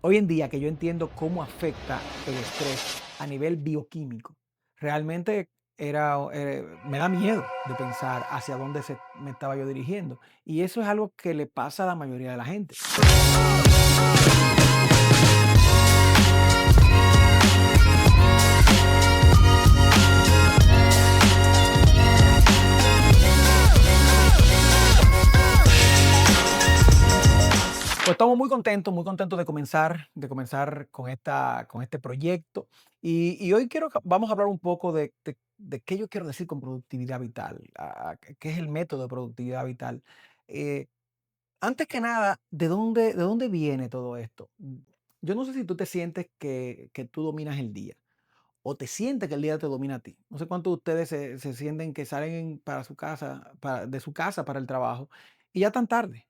Hoy en día que yo entiendo cómo afecta el estrés a nivel bioquímico, realmente me da miedo de pensar hacia dónde me estaba yo dirigiendo. Y eso es algo que le pasa a la mayoría de la gente. Pues estamos muy contentos de comenzar con este proyecto. Y hoy vamos a hablar un poco de qué yo quiero decir con productividad vital, qué es el método de productividad vital. Eh, Antes que nada, ¿de dónde viene todo esto? Yo no sé si tú te sientes que tú dominas el día o te sientes que el día te domina a ti. No sé cuántos de ustedes se sienten que salen para su casa, de su casa para el trabajo y ya tan tarde.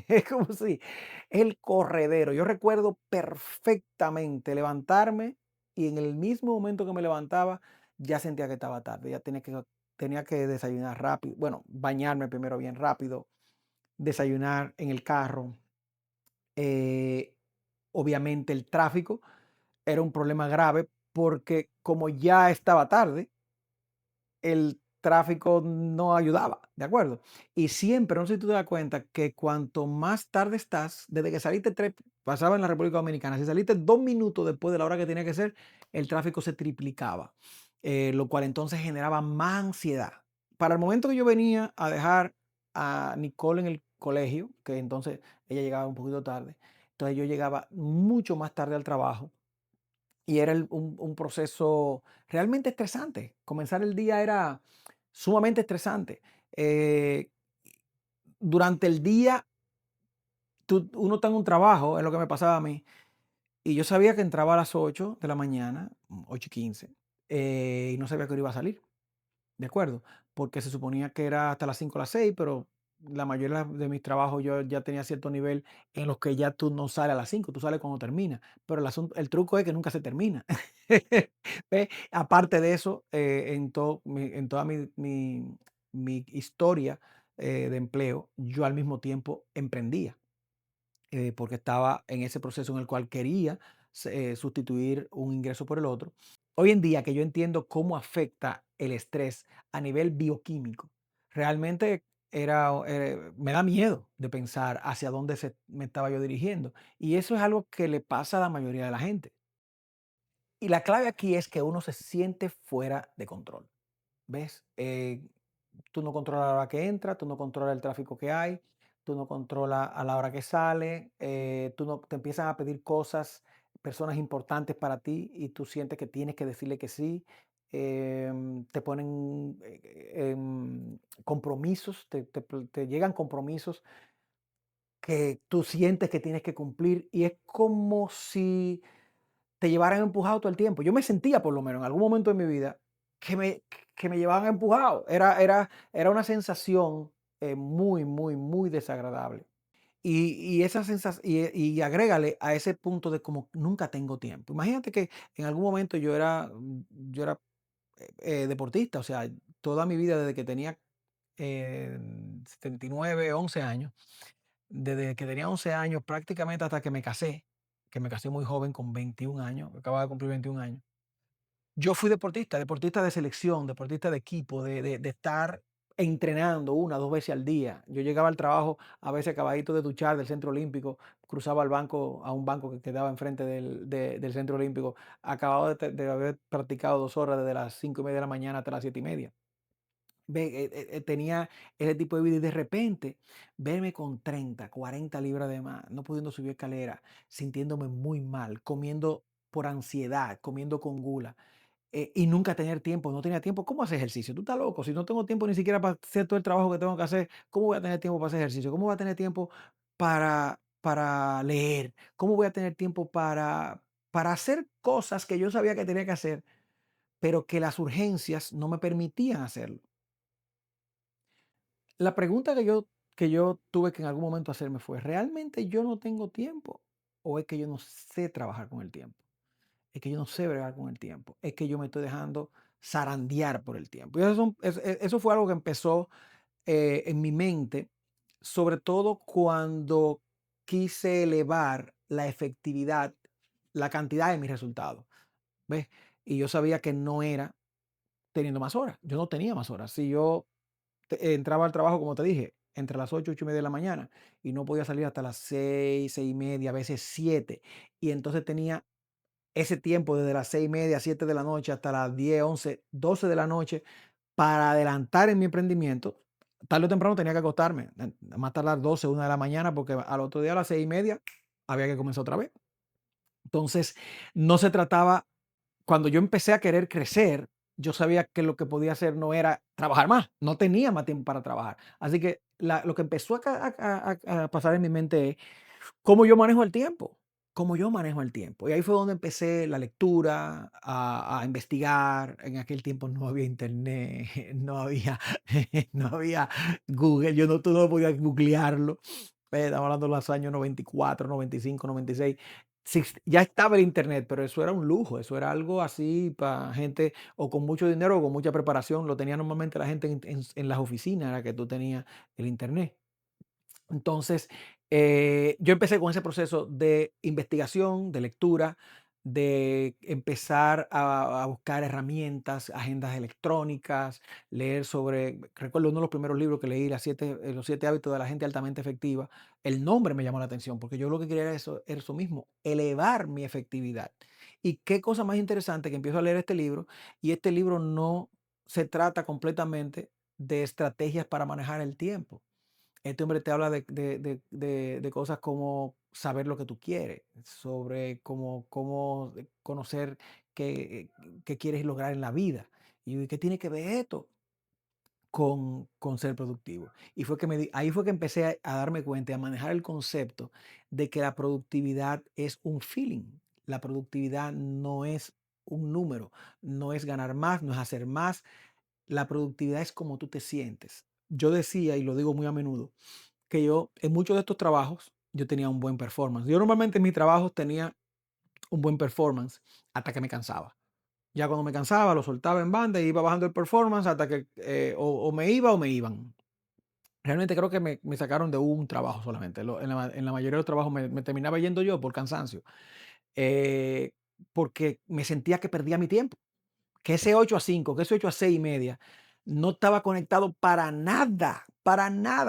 Es como si el corredero. Yo recuerdo perfectamente levantarme y en el mismo momento que me levantaba ya sentía que estaba tarde, ya tenía que desayunar rápido, bueno, bañarme primero bien rápido, desayunar en el carro. eh, Obviamente el tráfico era un problema grave porque como ya estaba tarde, el tráfico no ayudaba, ¿de acuerdo? Y siempre, no sé si tú te das cuenta que cuanto más tarde estás, desde que saliste pasaba en la República Dominicana, si saliste 2 minutos después de la hora que tenía que ser, el tráfico se triplicaba, lo cual entonces generaba más ansiedad. Para el momento que yo venía a dejar a Nicole en el colegio, que entonces ella llegaba un poquito tarde, entonces yo llegaba mucho más tarde al trabajo y era un proceso realmente estresante. Comenzar el día era sumamente estresante. Eh, Durante el día, uno está en un trabajo, es lo que me pasaba a mí, y yo sabía que entraba a las 8 de la mañana, 8:15, y no sabía que hora iba a salir. ¿De acuerdo? Porque se suponía que era hasta las 5 o las 6, pero la mayoría de mis trabajos yo ya tenía cierto nivel en los que ya tú no sales a las 5, tú sales cuando termina. Pero el truco es que nunca se termina. ¿Ve? Aparte de eso, en toda mi historia de empleo, yo al mismo tiempo emprendía, porque estaba en ese proceso en el cual quería sustituir un ingreso por el otro. Hoy en día que yo entiendo cómo afecta el estrés a nivel bioquímico, realmente me da miedo de pensar hacia dónde me estaba yo dirigiendo. Y eso es algo que le pasa a la mayoría de la gente. Y la clave aquí es que uno se siente fuera de control. ¿Ves? Tú no controlas la hora que entra, tú no controlas el tráfico que hay, tú no controlas a la hora que sale, tú no te empiezan a pedir cosas, personas importantes para ti y tú sientes que tienes que decirle que sí. Te ponen compromisos, te llegan compromisos que tú sientes que tienes que cumplir y es como si te llevaran empujado todo el tiempo. Yo me sentía, por lo menos, en algún momento de mi vida, que me llevaban empujado. Era una sensación muy, muy, muy desagradable. Y esa sensación, y agrégale a ese punto de como nunca tengo tiempo. Imagínate que en algún momento yo era deportista, o sea, toda mi vida desde que tenía 79, 11 años, desde que tenía 11 años prácticamente hasta que me casé muy joven con 21 años, acababa de cumplir 21 años. Yo fui deportista, deportista de selección, deportista de equipo, de estar entrenando 1 o 2 veces al día. Yo llegaba al trabajo a veces acabadito de duchar del Centro Olímpico, cruzaba a un banco que quedaba enfrente del Centro Olímpico, acabado de haber practicado 2 horas desde las 5:30 de la mañana hasta las 7:30. Tenía ese tipo de vida y de repente verme con 30, 40 libras de más, no pudiendo subir escalera, sintiéndome muy mal, comiendo por ansiedad, comiendo con gula, y nunca tener tiempo, no tenía tiempo. ¿Cómo hacer ejercicio? Tú estás loco. Si no tengo tiempo ni siquiera para hacer todo el trabajo que tengo que hacer, ¿cómo voy a tener tiempo para hacer ejercicio? ¿Cómo voy a tener tiempo para leer? ¿Cómo voy a tener tiempo para hacer cosas que yo sabía que tenía que hacer, pero que las urgencias no me permitían hacerlo? La pregunta que yo tuve que en algún momento hacerme fue, ¿realmente yo no tengo tiempo o es que yo no sé trabajar con el tiempo? Es que yo no sé bregar con el tiempo, es que yo me estoy dejando zarandear por el tiempo. Y eso fue algo que empezó en mi mente, sobre todo cuando quise elevar la efectividad, la cantidad de mis resultados, ¿ves? Y yo sabía que no era teniendo más horas. Yo no tenía más horas. Si yo entraba al trabajo, como te dije, entre las 8, 8 y media de la mañana y no podía salir hasta las 6, 6 y media, a veces 7. Y entonces tenía ese tiempo desde las 6 y media, 7 de la noche hasta las 10, 11, 12 de la noche para adelantar en mi emprendimiento. Tarde o temprano tenía que acostarme, a más tardar 12, 1 de la mañana, porque al otro día a las 6 y media había que comenzar otra vez. Entonces, no se trataba cuando yo empecé a querer crecer, yo sabía que lo que podía hacer no era trabajar más, no tenía más tiempo para trabajar. Así que lo que empezó a pasar en mi mente es cómo yo manejo el tiempo, cómo yo manejo el tiempo. Y ahí fue donde empecé la lectura, a investigar. En aquel tiempo no había internet, no había, no había Google, tú no podías googlearlo. Estamos hablando de los años 94, 95, 96. Sí, ya estaba el internet, pero eso era un lujo, eso era algo así para gente o con mucho dinero o con mucha preparación. Lo tenía normalmente la gente en las oficinas, era que tú tenías el internet. Entonces, yo empecé con ese proceso de investigación, de lectura, de empezar a buscar herramientas, agendas electrónicas, leer sobre, recuerdo uno de los primeros libros que leí, los 7 hábitos de la gente altamente efectiva. El nombre me llamó la atención porque yo lo que quería era eso mismo, elevar mi efectividad. Y qué cosa más interesante que empiezo a leer este libro y este libro no se trata completamente de estrategias para manejar el tiempo. Este hombre te habla de cosas como saber lo que tú quieres, sobre cómo conocer qué quieres lograr en la vida. Y qué tiene que ver esto con ser productivo. Y ahí fue que empecé a darme cuenta y a manejar el concepto de que la productividad es un feeling. La productividad no es un número, no es ganar más, no es hacer más. La productividad es como tú te sientes. Yo decía, y lo digo muy a menudo, que yo en muchos de estos trabajos yo tenía un buen performance. Yo normalmente en mis trabajos tenía un buen performance hasta que me cansaba. Ya cuando me cansaba lo soltaba en banda y iba bajando el performance hasta que o me iba o me iban. Realmente creo que me sacaron de un trabajo solamente. En la mayoría de los trabajos me terminaba yendo yo por cansancio, eh, porque me sentía que perdía mi tiempo. Que ese 8 a 5, que ese 8 a 6 y media, no estaba conectado para nada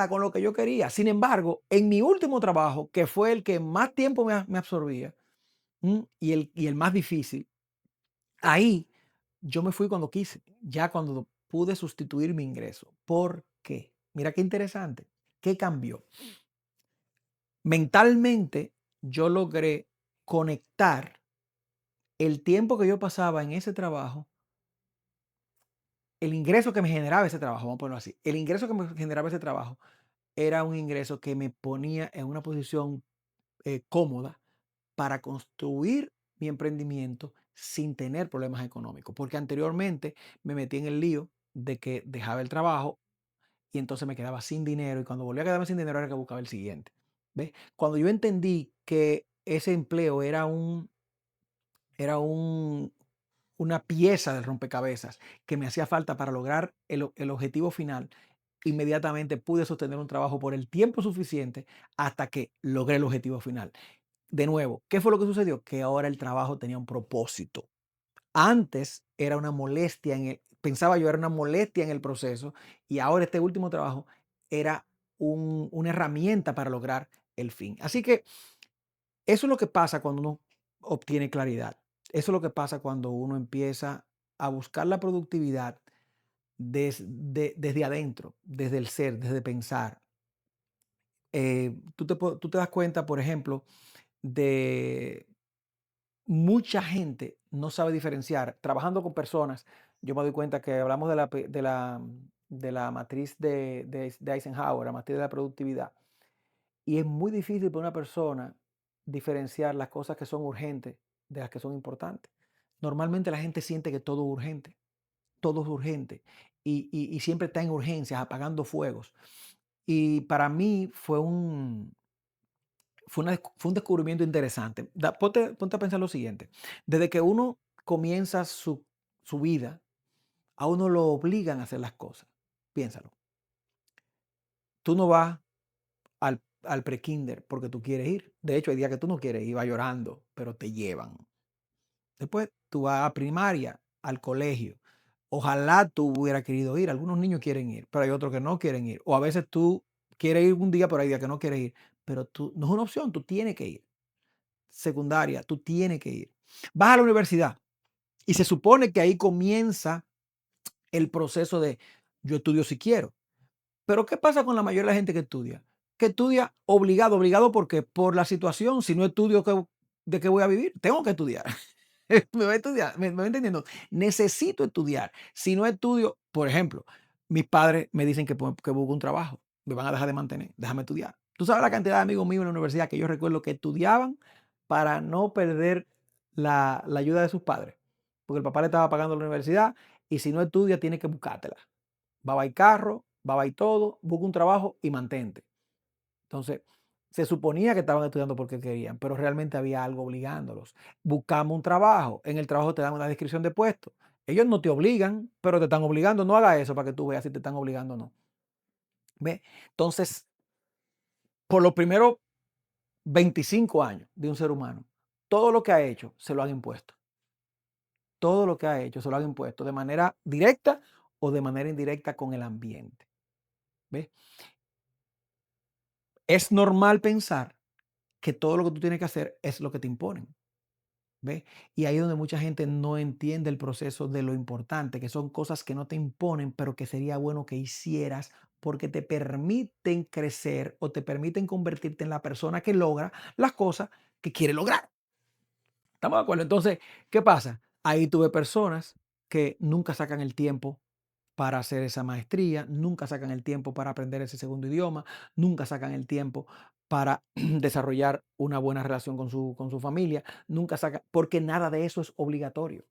con lo que yo quería. Sin embargo, en mi último trabajo, que fue el que más tiempo me absorbía, y el más difícil, ahí yo me fui cuando quise, ya cuando pude sustituir mi ingreso. ¿Por qué? Mira qué interesante. ¿Qué cambió? Mentalmente, yo logré conectar el tiempo que yo pasaba en ese trabajo, el ingreso que me generaba ese trabajo, vamos a ponerlo así, el ingreso que me generaba ese trabajo era un ingreso que me ponía en una posición cómoda para construir mi emprendimiento sin tener problemas económicos, porque anteriormente me metí en el lío de que dejaba el trabajo y entonces me quedaba sin dinero y cuando volvía a quedarme sin dinero era que buscaba el siguiente. ¿Ves? Cuando yo entendí que ese empleo era una pieza del rompecabezas que me hacía falta para lograr el objetivo final, inmediatamente pude sostener un trabajo por el tiempo suficiente hasta que logré el objetivo final. De nuevo, ¿qué fue lo que sucedió? Que ahora el trabajo tenía un propósito. Antes era una molestia pensaba yo era una molestia en el proceso y ahora este último trabajo era una herramienta para lograr el fin. Así que eso es lo que pasa cuando uno obtiene claridad. Eso es lo que pasa cuando uno empieza a buscar la productividad desde adentro, desde el ser, desde pensar. Tú te das cuenta, por ejemplo, de mucha gente no sabe diferenciar. Trabajando con personas, yo me doy cuenta que hablamos de la matriz de Eisenhower, la matriz de la productividad. Y es muy difícil para una persona diferenciar las cosas que son urgentes de las que son importantes. Normalmente la gente siente que todo es urgente y siempre está en urgencias, apagando fuegos. Y para mí fue un descubrimiento interesante. Ponte a pensar lo siguiente. Desde que uno comienza su vida, a uno lo obligan a hacer las cosas. Piénsalo. Tú no vas al prekinder porque tú quieres ir. De hecho, hay días que tú no quieres ir, vas llorando, pero te llevan. Después tú vas a primaria, al colegio. Ojalá tú hubieras querido ir. Algunos niños quieren ir, pero hay otros que no quieren ir. O a veces tú quieres ir un día, pero hay días que no quieres ir. Pero tú no es una opción, tú tienes que ir. Secundaria, tú tienes que ir. Vas a la universidad y se supone que ahí comienza el proceso de yo estudio si quiero. Pero ¿qué pasa con la mayoría de la gente que estudia? Que estudia obligado, obligado porque por la situación, si no estudio, ¿de qué voy a vivir? Tengo que estudiar. Me voy a estudiar, me voy entendiendo. Necesito estudiar. Si no estudio, por ejemplo, mis padres me dicen que busque un trabajo, me van a dejar de mantener, déjame estudiar. Tú sabes la cantidad de amigos míos en la universidad que yo recuerdo que estudiaban para no perder la ayuda de sus padres, porque el papá le estaba pagando la universidad y si no estudia, tiene que buscártela. Va a ir carro, va a ir todo, busca un trabajo y mantente. Entonces, se suponía que estaban estudiando porque querían, pero realmente había algo obligándolos. Buscamos un trabajo, en el trabajo te dan una descripción de puesto. Ellos no te obligan, pero te están obligando. No haga eso para que tú veas si te están obligando o no. ¿Ve? Entonces, por los primeros 25 años de un ser humano, todo lo que ha hecho se lo han impuesto. Todo lo que ha hecho se lo han impuesto de manera directa o de manera indirecta con el ambiente. ¿Ves? Es normal pensar que todo lo que tú tienes que hacer es lo que te imponen. ¿Ve? Y ahí es donde mucha gente no entiende el proceso de lo importante, que son cosas que no te imponen, pero que sería bueno que hicieras porque te permiten crecer o te permiten convertirte en la persona que logra las cosas que quiere lograr. ¿Estamos de acuerdo? Entonces, ¿qué pasa? Ahí tuve personas que nunca sacan el tiempo para hacer esa maestría, nunca sacan el tiempo para aprender ese segundo idioma, nunca sacan el tiempo para desarrollar una buena relación con su familia, nunca sacan, porque nada de eso es obligatorio.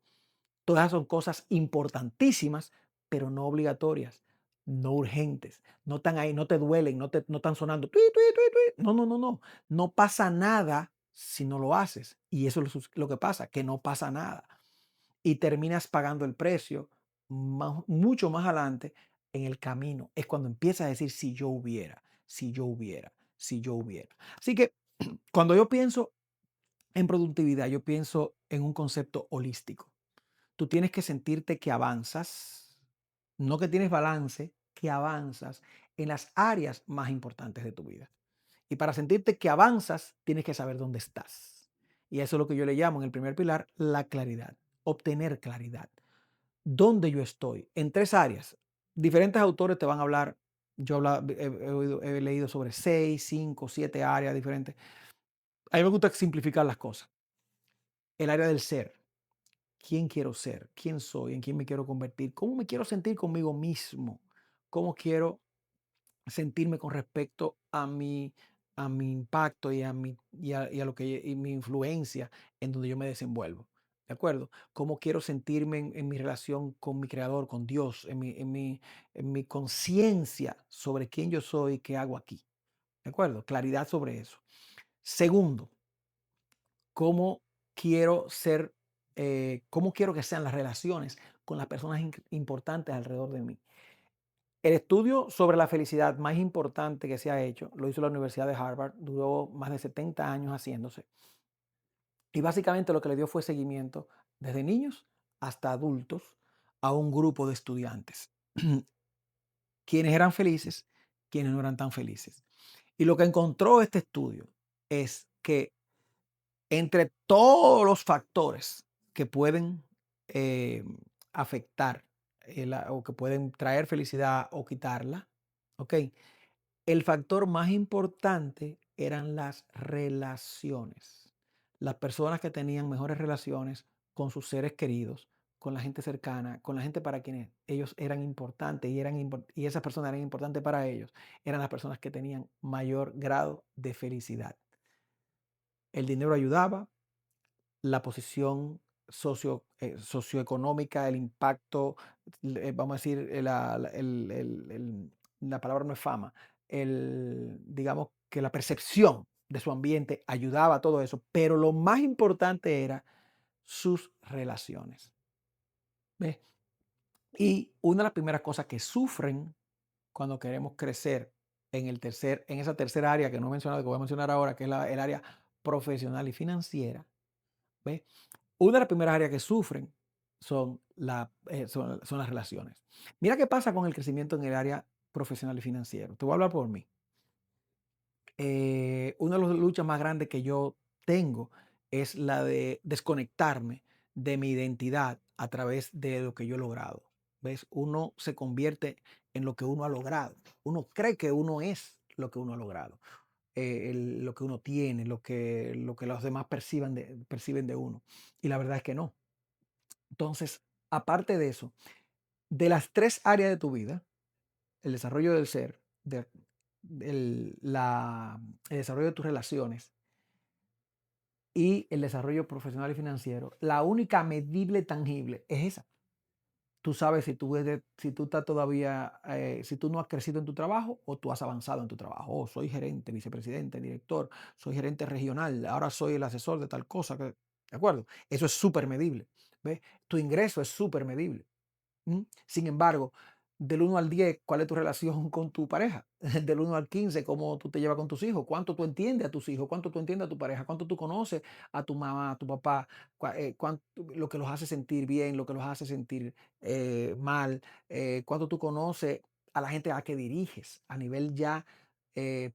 Todas son cosas importantísimas, pero no obligatorias, no urgentes, no están ahí, no te duelen, no están sonando. Tui, tui, tui, tui. No, no, no, no. No pasa nada si no lo haces. Y eso es lo que pasa, que no pasa nada y terminas pagando el precio mucho más adelante en el camino. Es cuando empiezas a decir si yo hubiera, si yo hubiera, si yo hubiera. Así que cuando yo pienso en productividad, yo pienso en un concepto holístico. Tú tienes que sentirte que avanzas, no que tienes balance, que avanzas en las áreas más importantes de tu vida. Y para sentirte que avanzas, tienes que saber dónde estás. Y eso es lo que yo le llamo en el primer pilar la claridad, obtener claridad. ¿Dónde yo estoy? En tres áreas. Diferentes autores te van a hablar. He leído sobre 6, 5, 7 áreas diferentes. A mí me gusta simplificar las cosas. El área del ser. ¿Quién quiero ser? ¿Quién soy? ¿En quién me quiero convertir? ¿Cómo me quiero sentir conmigo mismo? ¿Cómo quiero sentirme con respecto a mi impacto y a lo que y mi influencia en donde yo me desenvuelvo? ¿De acuerdo? ¿Cómo quiero sentirme en mi relación con mi creador, con Dios, en mi conciencia sobre quién yo soy y qué hago aquí? ¿De acuerdo? Claridad sobre eso. Segundo, cómo quiero ser, cómo quiero que sean las relaciones con las personas importantes alrededor de mí. El estudio sobre la felicidad más importante que se ha hecho lo hizo la Universidad de Harvard, duró más de 70 años haciéndose. Y básicamente lo que le dio fue seguimiento desde niños hasta adultos a un grupo de estudiantes, quienes eran felices, quienes no eran tan felices. Y lo que encontró este estudio es que entre todos los factores que pueden eh, afectar o que pueden traer felicidad o quitarla, ¿ok? El factor más importante eran las relaciones. Las personas que tenían mejores relaciones con sus seres queridos, con la gente cercana, con la gente para quienes ellos eran importantes y esas personas eran importantes para ellos, eran las personas que tenían mayor grado de felicidad. El dinero ayudaba, la posición socioeconómica, el impacto, vamos a decir, la palabra no es fama, digamos que la percepción de su ambiente ayudaba a todo eso, pero lo más importante era sus relaciones. ¿Ves? Y una de las primeras cosas que sufren cuando queremos crecer en esa tercera área que no he mencionado, que voy a mencionar ahora, que es el área profesional y financiera, ¿ves? Una de las primeras áreas que sufren son las relaciones. Mira qué pasa con el crecimiento en el área profesional y financiero. Te voy a hablar por mí. Una de las luchas más grandes que yo tengo es la de desconectarme de mi identidad a través de lo que yo he logrado. ¿Ves? Uno se convierte en lo que uno ha logrado. Uno cree que uno es lo que uno ha logrado, lo que uno tiene, lo que los demás perciben de uno. Y la verdad es que no. Entonces, aparte de eso, de las tres áreas de tu vida, el desarrollo del ser, el desarrollo de tus relaciones y el desarrollo profesional y financiero, la única medible tangible es esa. Tú sabes si tú estás todavía, si tú no has crecido en tu trabajo o tú has avanzado en tu trabajo. Oh, soy gerente, vicepresidente, director, soy gerente regional, ahora soy el asesor de tal cosa. ¿De acuerdo? Eso es súper medible. ¿Ves? Tu ingreso es súper medible. Sin embargo, del 1 al 10, ¿cuál es tu relación con tu pareja? Del 1 al 15, ¿cómo tú te llevas con tus hijos? ¿Cuánto tú entiendes a tus hijos? ¿Cuánto tú entiendes a tu pareja? ¿Cuánto tú conoces a tu mamá, a tu papá? Lo que los hace sentir bien, lo que los hace sentir mal. ¿Cuánto tú conoces a la gente a la que diriges a nivel ya eh,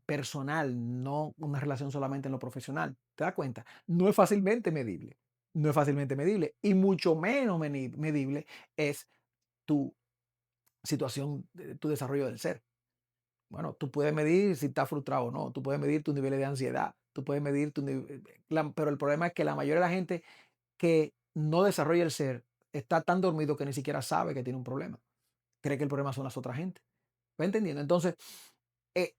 personal, no una relación solamente en lo profesional? ¿Te das cuenta? No es fácilmente medible. No es fácilmente medible y mucho menos medible es tu situación, tu desarrollo del ser. Bueno, tú puedes medir si estás frustrado o no, tú puedes medir tus niveles de ansiedad, tú puedes medir pero el problema es que la mayoría de la gente que no desarrolla el ser está tan dormido que ni siquiera sabe que tiene un problema. Cree que el problema son las otras gente. ¿Va entendiendo? Entonces, eh,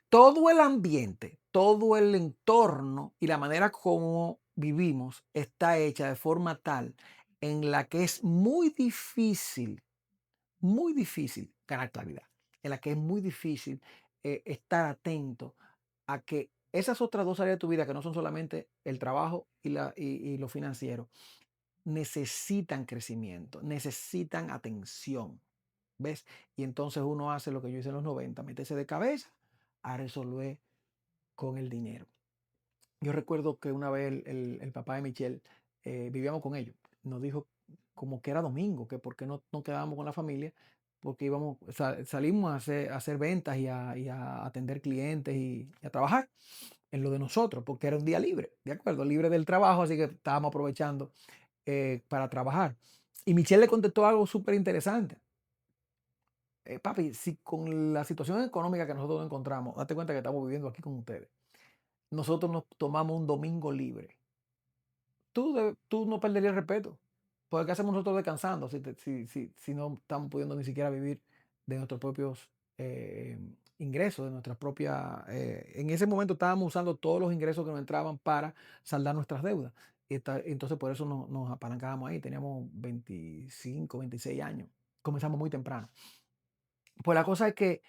todo el ambiente, todo el entorno y la manera como vivimos está hecha de forma tal en la que es muy difícil ganar claridad, en la que es muy difícil estar atento a que esas otras dos áreas de tu vida, que no son solamente el trabajo y lo financiero, necesitan crecimiento, necesitan atención. ¿Ves? Y entonces uno hace lo que yo hice en los 90, meterse de cabeza a resolver con el dinero. Yo recuerdo que una vez el papá de Michelle, vivíamos con ellos, nos dijo como que era domingo, que por qué no quedábamos con la familia, porque íbamos, salimos a hacer ventas y a atender clientes y a trabajar en lo de nosotros, porque era un día libre, ¿de acuerdo? Libre del trabajo, así que estábamos aprovechando para trabajar. Y Michelle le contestó algo súper interesante. Papi, si con la situación económica que nosotros nos encontramos, date cuenta que estamos viviendo aquí con ustedes, nosotros nos tomamos un domingo libre. Tú no perderías el respeto. Porque ¿qué hacemos nosotros descansando si no estamos pudiendo ni siquiera vivir de nuestros propios eh, ingresos, de nuestras propias... en ese momento estábamos usando todos los ingresos que nos entraban para saldar nuestras deudas. Entonces por eso nos apalancábamos ahí. Teníamos 25, 26 años. Comenzamos muy temprano. Pues la cosa es que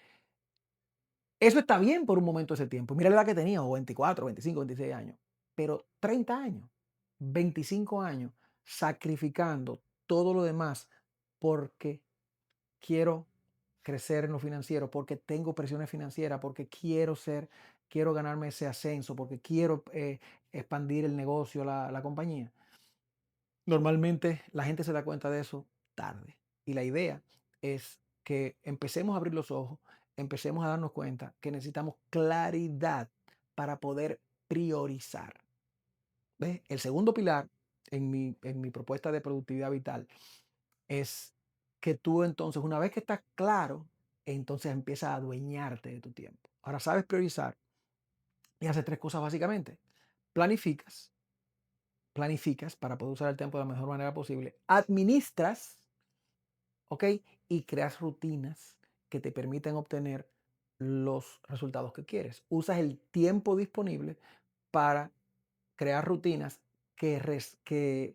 eso está bien por un momento ese tiempo. Mira la edad que tenía, o 24, 25, 26 años. Pero 30 años, 25 años, sacrificando todo lo demás porque quiero crecer en lo financiero, porque tengo presiones financieras, porque quiero ganarme ese ascenso, porque quiero expandir el negocio, la compañía. Normalmente la gente se da cuenta de eso tarde. Y la idea es que empecemos a abrir los ojos, empecemos a darnos cuenta que necesitamos claridad para poder priorizar. ¿Ves? El segundo pilar en mi propuesta de productividad vital es que tú entonces, una vez que estás claro, entonces empiezas a adueñarte de tu tiempo. Ahora sabes priorizar y haces tres cosas básicamente. Planificas, planificas para poder usar el tiempo de la mejor manera posible. Administras, ¿ok? Y creas rutinas que te permiten obtener los resultados que quieres. Usas el tiempo disponible para crear rutinas que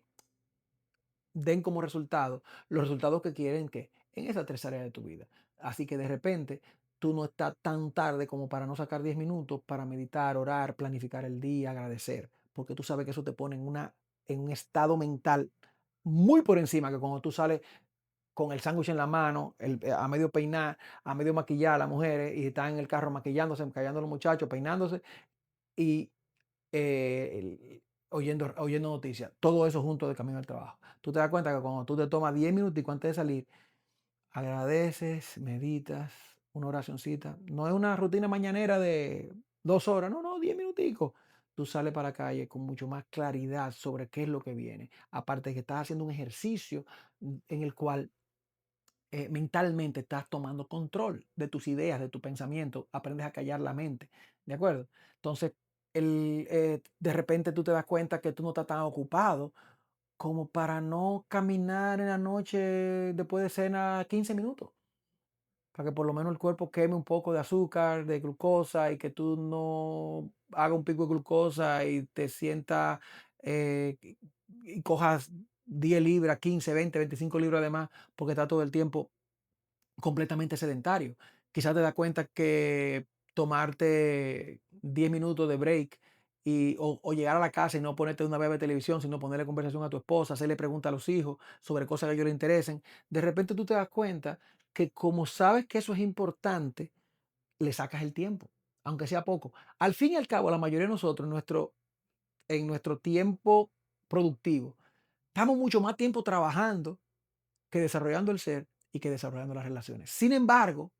den como resultado los resultados que quieren que en esa tercera área de tu vida. Así que de repente tú no estás tan tarde como para no sacar 10 minutos para meditar, orar, planificar el día, agradecer, porque tú sabes que eso te pone en un estado mental muy por encima que cuando tú sales con el sándwich en la mano, a medio peinar, a medio maquillar a las mujeres y están en el carro maquillándose, maquillando a los muchachos, peinándose y oyendo noticias. Todo eso junto de camino al trabajo. Tú te das cuenta que cuando tú te tomas 10 minutos y antes de salir, agradeces, meditas, una oracioncita. No es una rutina mañanera de 2 horas, no, no, 10 minuticos. Tú sales para la calle con mucho más claridad sobre qué es lo que viene. Aparte de que estás haciendo un ejercicio en el cual mentalmente estás tomando control de tus ideas, de tu pensamiento, aprendes a callar la mente, ¿de acuerdo? Entonces, de repente tú te das cuenta que tú no estás tan ocupado como para no caminar en la noche después de cena 15 minutos, para que por lo menos el cuerpo queme un poco de azúcar, de glucosa y que tú no haga un pico de glucosa y te sientas y cojas 10 libras, 15, 20, 25 libras de más porque está todo el tiempo completamente sedentario. Quizás te das cuenta que tomarte 10 minutos de break o llegar a la casa y no ponerte una vez de televisión, sino ponerle conversación a tu esposa, hacerle preguntas a los hijos sobre cosas que a ellos les interesen, de repente tú te das cuenta que como sabes que eso es importante, le sacas el tiempo, aunque sea poco. Al fin y al cabo, la mayoría de nosotros, en nuestro tiempo productivo, estamos mucho más tiempo trabajando que desarrollando el ser y que desarrollando las relaciones. Sin embargo,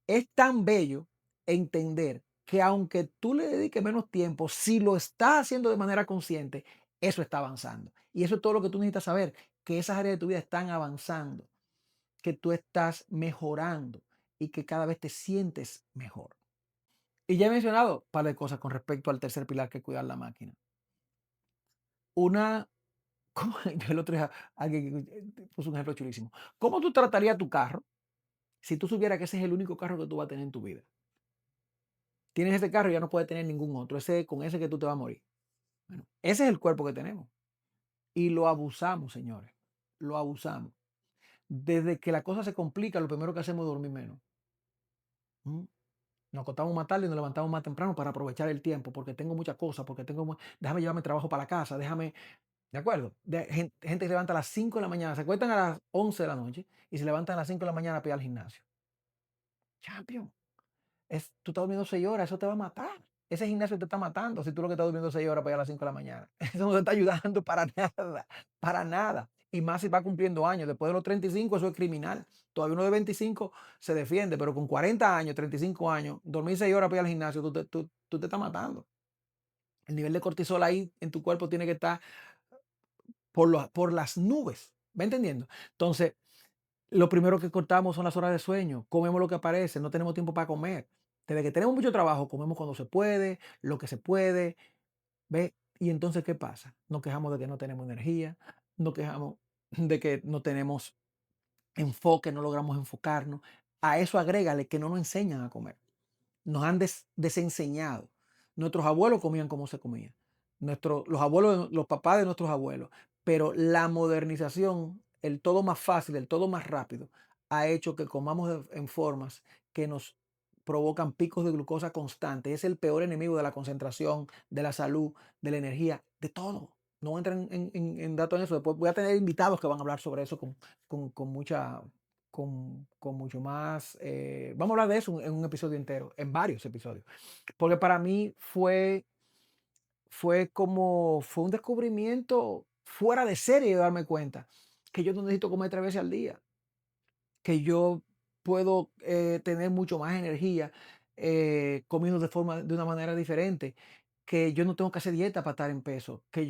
es tan bello entender que aunque tú le dediques menos tiempo, si lo estás haciendo de manera consciente, eso está avanzando. Y eso es todo lo que tú necesitas saber, que esas áreas de tu vida están avanzando, que tú estás mejorando y que cada vez te sientes mejor. Y ya he mencionado un par de cosas con respecto al tercer pilar, que es cuidar la máquina. Una, yo el otro día alguien puso un ejemplo chulísimo. ¿Cómo tú tratarías tu carro si tú supieras que ese es el único carro que tú vas a tener en tu vida? Tienes ese carro y ya no puedes tener ningún otro. Con ese que tú te vas a morir. Bueno, ese es el cuerpo que tenemos. Y lo abusamos, señores. Lo abusamos. Desde que la cosa se complica, lo primero que hacemos es dormir menos. ¿Mm? Nos acostamos más tarde y nos levantamos más temprano para aprovechar el tiempo, porque tengo muchas cosas, porque déjame llevarme trabajo para la casa, ¿de acuerdo? Gente que se levanta a las 5 de la mañana, se acuestan a las 11 de la noche y se levantan a las 5 de la mañana para ir al gimnasio. Champion. Tú estás durmiendo 6 horas, eso te va a matar. Ese gimnasio te está matando si tú lo que estás durmiendo 6 horas para ir a las 5 de la mañana. Eso no te está ayudando para nada, para nada. Y más si va cumpliendo años. Después de los 35 eso es criminal. Todavía uno de 25 se defiende, pero con 40 años, 35 años, dormir 6 horas para ir al gimnasio, tú te estás matando. El nivel de cortisol ahí en tu cuerpo tiene que estar por las nubes. ¿Va entendiendo? Entonces, lo primero que cortamos son las horas de sueño. Comemos lo que aparece, no tenemos tiempo para comer. Desde que tenemos mucho trabajo, comemos cuando se puede, lo que se puede, ¿ve? Y entonces, ¿qué pasa? Nos quejamos de que no tenemos energía, nos quejamos de que no tenemos enfoque, no logramos enfocarnos. A eso agrégale que no nos enseñan a comer. Nos han desenseñado. Nuestros abuelos comían como se comía. Los abuelos, los papás de nuestros abuelos. Pero la modernización, el todo más fácil, el todo más rápido, ha hecho que comamos en formas que nos provocan picos de glucosa constantes. Es el peor enemigo de la concentración, de la salud, de la energía, de todo. No entran en datos en eso. Después voy a tener invitados que van a hablar sobre eso con mucha con mucho más. Vamos a hablar de eso en un episodio entero, en varios episodios. Porque para mí fue un descubrimiento fuera de serie de darme cuenta que yo no necesito comer 3 veces al día, que yo puedo tener mucho más energía comiendo de una manera diferente, que yo no tengo que hacer dieta para estar en peso, que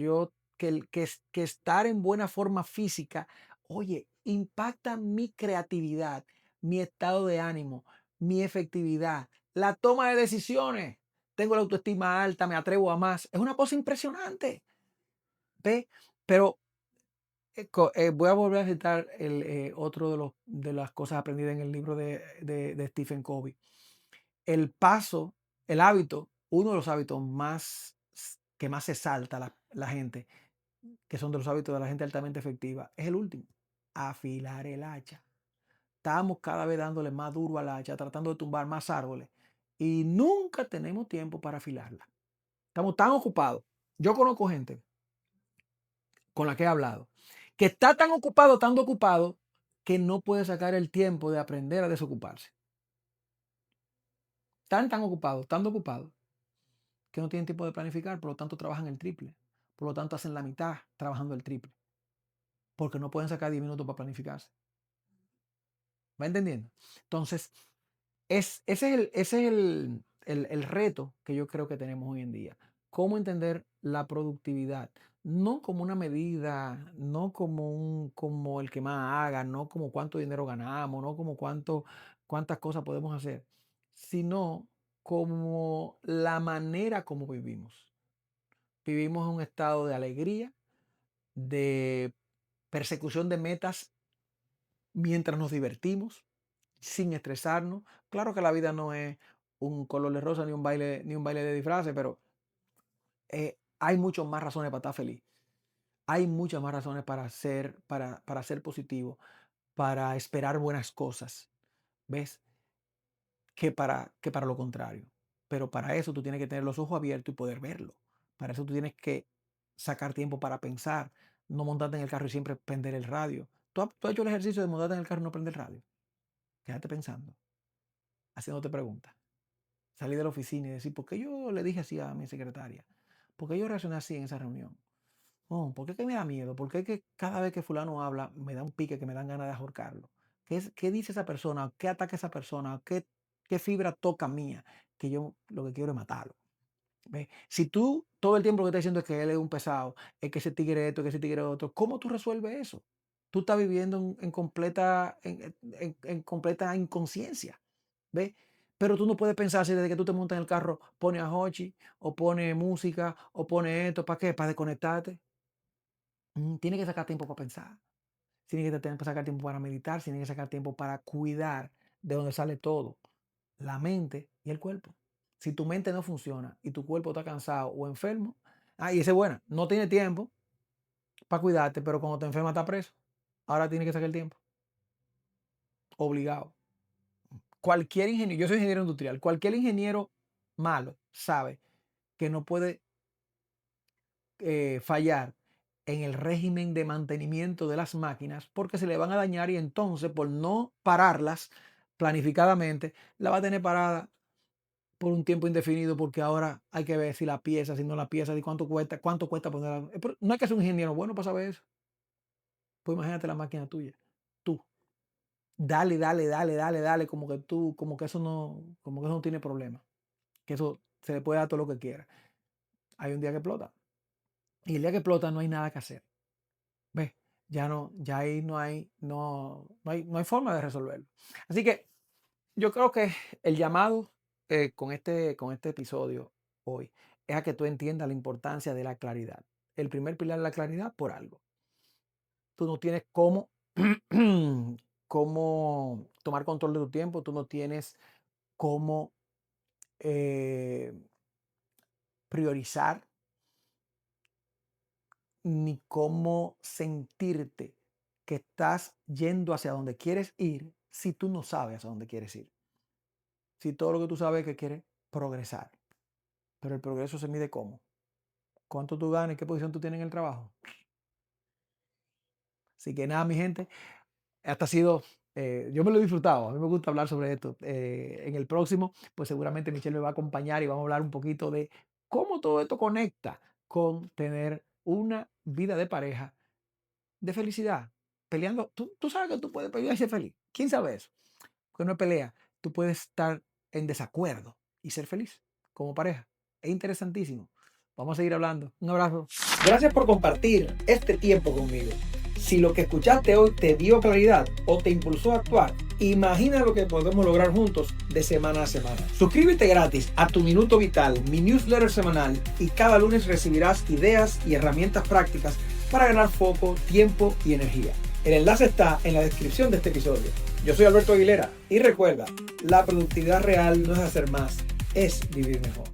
estar en buena forma física, oye, impacta mi creatividad, mi estado de ánimo, mi efectividad, la toma de decisiones. Tengo la autoestima alta, me atrevo a más. Es una cosa impresionante, ¿ve? Pero voy a volver a citar otro de las cosas aprendidas en el libro de Stephen Covey. El paso, el hábito, uno de los hábitos que más se salta la gente, que son de los hábitos de la gente altamente efectiva, es el último, afilar el hacha. Estamos cada vez dándole más duro al hacha, tratando de tumbar más árboles y nunca tenemos tiempo para afilarla. Estamos tan ocupados. Yo conozco gente con la que he hablado, que está tan ocupado, que no puede sacar el tiempo de aprender a desocuparse. Tan ocupados, tan ocupados, que no tienen tiempo de planificar, por lo tanto trabajan el triple. Por lo tanto hacen la mitad trabajando el triple. Porque no pueden sacar 10 minutos para planificarse. ¿Va entendiendo? Entonces, ese es el reto que yo creo que tenemos hoy en día. Cómo entender la productividad, no como una medida, no como el que más haga, no como cuánto dinero ganamos, no como cuántas cosas podemos hacer, sino como la manera como vivimos. Vivimos en un estado de alegría, de persecución de metas mientras nos divertimos, sin estresarnos. Claro que la vida no es un color de rosa ni un baile de disfraces, pero hay muchas más razones para estar feliz. Hay muchas más razones para ser positivo, para esperar buenas cosas, ¿ves? Que para lo contrario. Pero para eso tú tienes que tener los ojos abiertos y poder verlo. Para eso tú tienes que sacar tiempo para pensar, no montarte en el carro y siempre prender el radio. ¿Tú has hecho el ejercicio de montarte en el carro y no prender el radio? Quédate pensando, haciéndote preguntas. Salir de la oficina y decir, ¿por qué yo le dije así a mi secretaria? ¿Por qué yo reaccioné así en esa reunión? Oh, ¿por qué que me da miedo? ¿Por qué que cada vez que fulano habla me da un pique que me dan ganas de ahorcarlo? ¿Qué dice esa persona? ¿Qué ataca esa persona? ¿Qué fibra toca mía? Que yo lo que quiero es matarlo. ¿Ves? Si tú todo el tiempo lo que estás diciendo es que él es un pesado, es que ese tigre esto, que ese tigre otro, ¿cómo tú resuelves eso? Tú estás viviendo en completa inconsciencia. ¿Ves? Pero tú no puedes pensar si desde que tú te montas en el carro pone a Hochi, o pone música, o pone esto, ¿para qué? Para desconectarte. Tienes que sacar tiempo para pensar. Tienes que sacar tiempo para meditar. Tienes que sacar tiempo para cuidar de donde sale todo. La mente y el cuerpo. Si tu mente no funciona y tu cuerpo está cansado o enfermo, y esa es buena, no tiene tiempo para cuidarte, pero cuando te enfermas está preso. Ahora tienes que sacar el tiempo. Obligado. Cualquier ingeniero, yo soy ingeniero industrial, cualquier ingeniero malo sabe que no puede fallar en el régimen de mantenimiento de las máquinas porque se le van a dañar y entonces por no pararlas planificadamente, la va a tener parada por un tiempo indefinido porque ahora hay que ver si la pieza, si no la pieza, y cuánto cuesta ponerla. Pero no hay que ser un ingeniero bueno para saber eso. Pues imagínate la máquina tuya. Tú, dale, dale, dale, dale, dale, como que eso no tiene problema. Que eso se le puede dar todo lo que quiera. Hay un día que explota. Y el día que explota no hay nada que hacer. ¿Ves? Ya ahí no hay forma de resolverlo. Así que yo creo que el llamado con este episodio hoy es a que tú entiendas la importancia de la claridad. El primer pilar de la claridad por algo. Tú no tienes cómo tomar control de tu tiempo, tú no tienes cómo eh, priorizar ni cómo sentirte que estás yendo hacia donde quieres ir si tú no sabes hacia dónde quieres ir. Si todo lo que tú sabes es que quieres progresar. Pero el progreso se mide cómo. ¿Cuánto tú ganas y qué posición tú tienes en el trabajo? Así que nada, mi gente, hasta ha sido, yo me lo he disfrutado, a mí me gusta hablar sobre esto. En el próximo, pues seguramente Michelle me va a acompañar y vamos a hablar un poquito de cómo todo esto conecta con tener una vida de pareja de felicidad, peleando. Tú sabes que tú puedes pelear y ser feliz. ¿Quién sabe eso? Porque no es pelea. Tú puedes estar en desacuerdo y ser feliz como pareja. Es interesantísimo. Vamos a seguir hablando. Un abrazo. Gracias por compartir este tiempo conmigo. Si lo que escuchaste hoy te dio claridad o te impulsó a actuar, imagina lo que podemos lograr juntos de semana a semana. Suscríbete gratis a Tu Minuto Vital, mi newsletter semanal, y cada lunes recibirás ideas y herramientas prácticas para ganar foco, tiempo y energía. El enlace está en la descripción de este episodio. Yo soy Alberto Aguilera y recuerda, la productividad real no es hacer más, es vivir mejor.